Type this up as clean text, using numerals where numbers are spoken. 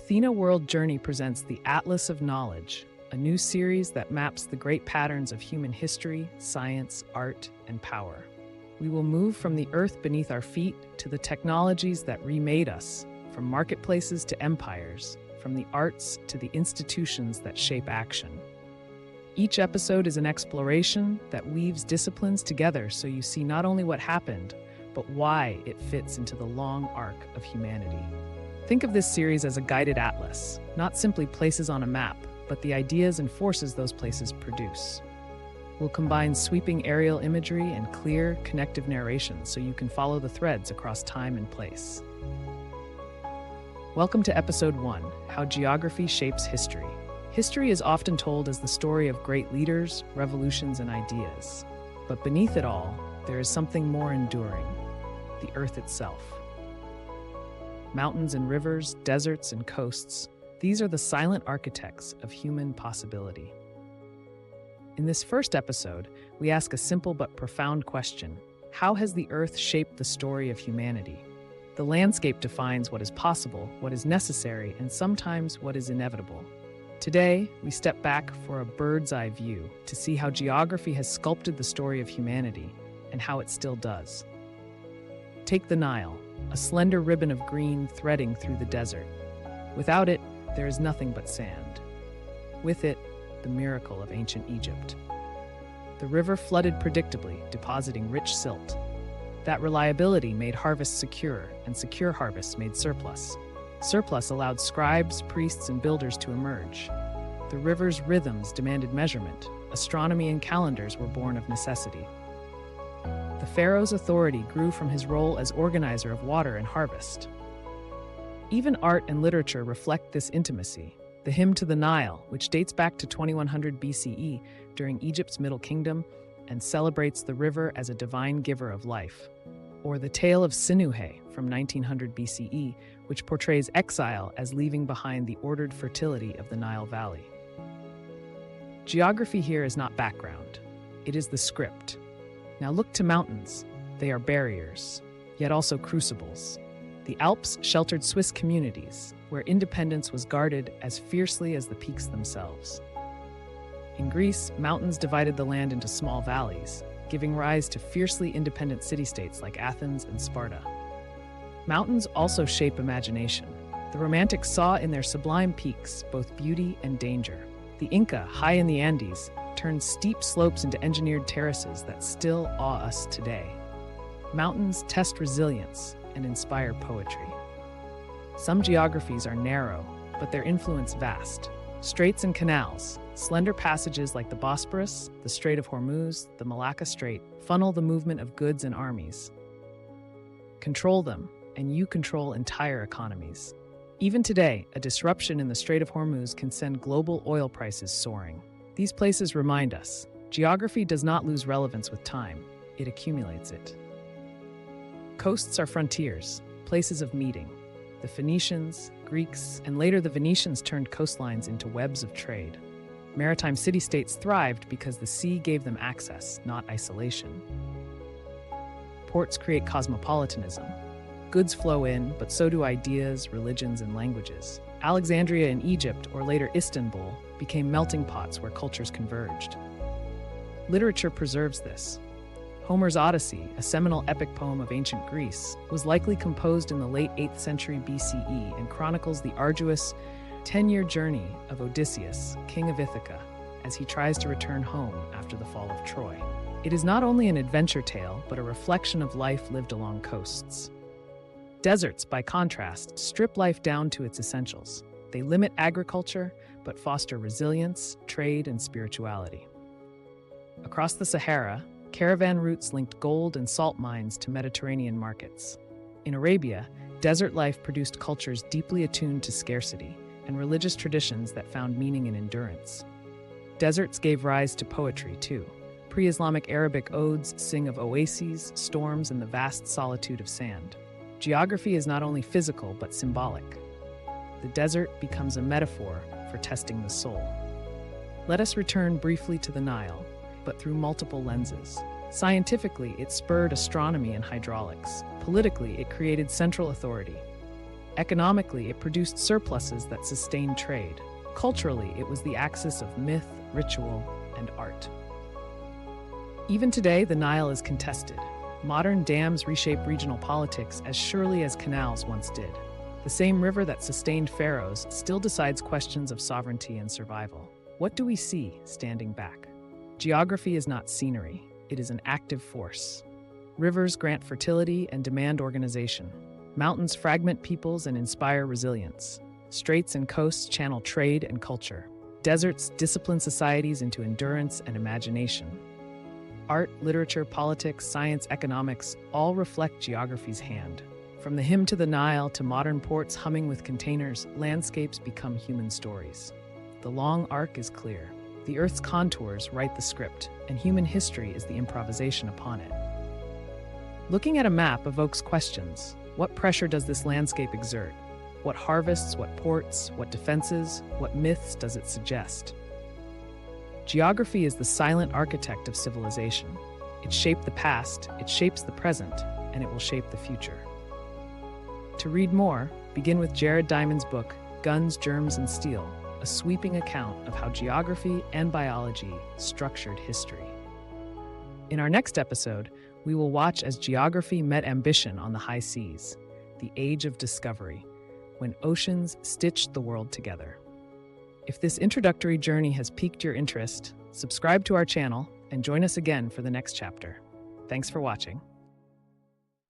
Athena World Journey presents the Atlas of Knowledge, a new series that maps the great patterns of human history, science, art, and power. We will move from the earth beneath our feet to the technologies that remade us, from marketplaces to empires, from the arts to the institutions that shape action. Each episode is an exploration that weaves disciplines together so you see not only what happened, but why it fits into the long arc of humanity. Think of this series as a guided atlas, not simply places on a map, but the ideas and forces those places produce. We'll combine sweeping aerial imagery and clear, connective narration so you can follow the threads across time and place. Welcome to Episode 1, How Geography Shapes History. History is often told as the story of great leaders, revolutions, and ideas. But beneath it all, there is something more enduring: the Earth itself. Mountains and rivers, deserts and coasts, these are the silent architects of human possibility. In this first episode, we ask a simple but profound question: how has the Earth shaped the story of humanity? The landscape defines what is possible, what is necessary, and sometimes what is inevitable. Today, we step back for a bird's-eye view to see how geography has sculpted the story of humanity and how it still does. Take the Nile, a slender ribbon of green threading through the desert. Without it, there is nothing but sand. With it, the miracle of ancient Egypt. The river flooded predictably, depositing rich silt. That reliability made harvests secure, and secure harvests made surplus. Surplus allowed scribes, priests, and builders to emerge. The river's rhythms demanded measurement. Astronomy and calendars were born of necessity. The pharaoh's authority grew from his role as organizer of water and harvest. Even art and literature reflect this intimacy. The Hymn to the Nile, which dates back to 2100 BCE during Egypt's Middle Kingdom and celebrates the river as a divine giver of life. Or the Tale of Sinuhe from 1900 BCE, which portrays exile as leaving behind the ordered fertility of the Nile Valley. Geography here is not background. It is the script. Now look to mountains. They are barriers, yet also crucibles. The Alps sheltered Swiss communities, where independence was guarded as fiercely as the peaks themselves. In Greece, mountains divided the land into small valleys, giving rise to fiercely independent city-states like Athens and Sparta. Mountains also shape imagination. The Romantics saw in their sublime peaks both beauty and danger. The Inca, high in the Andes, turned steep slopes into engineered terraces that still awe us today. Mountains test resilience and inspire poetry. Some geographies are narrow, but their influence vast. Straits and canals, slender passages like the Bosporus, the Strait of Hormuz, the Malacca Strait, funnel the movement of goods and armies. Control them, and you control entire economies. Even today, a disruption in the Strait of Hormuz can send global oil prices soaring. These places remind us, geography does not lose relevance with time, it accumulates it. Coasts are frontiers, places of meeting. The Phoenicians, Greeks, and later the Venetians turned coastlines into webs of trade. Maritime city-states thrived because the sea gave them access, not isolation. Ports create cosmopolitanism. Goods flow in, but so do ideas, religions, and languages. Alexandria in Egypt, or later Istanbul, became melting pots where cultures converged. Literature preserves this. Homer's Odyssey, a seminal epic poem of ancient Greece, was likely composed in the late 8th century BCE and chronicles the arduous 10-year journey of Odysseus, king of Ithaca, as he tries to return home after the fall of Troy. It is not only an adventure tale, but a reflection of life lived along coasts. Deserts, by contrast, strip life down to its essentials. They limit agriculture, but foster resilience, trade, and spirituality. Across the Sahara, caravan routes linked gold and salt mines to Mediterranean markets. In Arabia, desert life produced cultures deeply attuned to scarcity and religious traditions that found meaning in endurance. Deserts gave rise to poetry, too. Pre-Islamic Arabic odes sing of oases, storms, and the vast solitude of sand. Geography is not only physical, but symbolic. The desert becomes a metaphor for testing the soul. Let us return briefly to the Nile, but through multiple lenses. Scientifically, it spurred astronomy and hydraulics. Politically, it created central authority. Economically, it produced surpluses that sustained trade. Culturally, it was the axis of myth, ritual, and art. Even today, the Nile is contested. Modern dams reshape regional politics as surely as canals once did. The same river that sustained pharaohs still decides questions of sovereignty and survival. What do we see standing back? Geography is not scenery. It is an active force. Rivers grant fertility and demand organization. Mountains fragment peoples and inspire resilience. Straits and coasts channel trade and culture. Deserts discipline societies into endurance and imagination. Art, literature, politics, science, economics all reflect geography's hand. From the hymn to the Nile to modern ports humming with containers, landscapes become human stories. The long arc is clear. The Earth's contours write the script, and human history is the improvisation upon it. Looking at a map evokes questions. What pressure does this landscape exert? What harvests, what ports, what defenses, what myths does it suggest? Geography is the silent architect of civilization. It shaped the past, it shapes the present, and it will shape the future. To read more, begin with Jared Diamond's book, Guns, Germs, and Steel, a sweeping account of how geography and biology structured history. In our next episode, we will watch as geography met ambition on the high seas, the age of discovery, when oceans stitched the world together. If this introductory journey has piqued your interest, subscribe to our channel and join us again for the next chapter. Thanks for watching.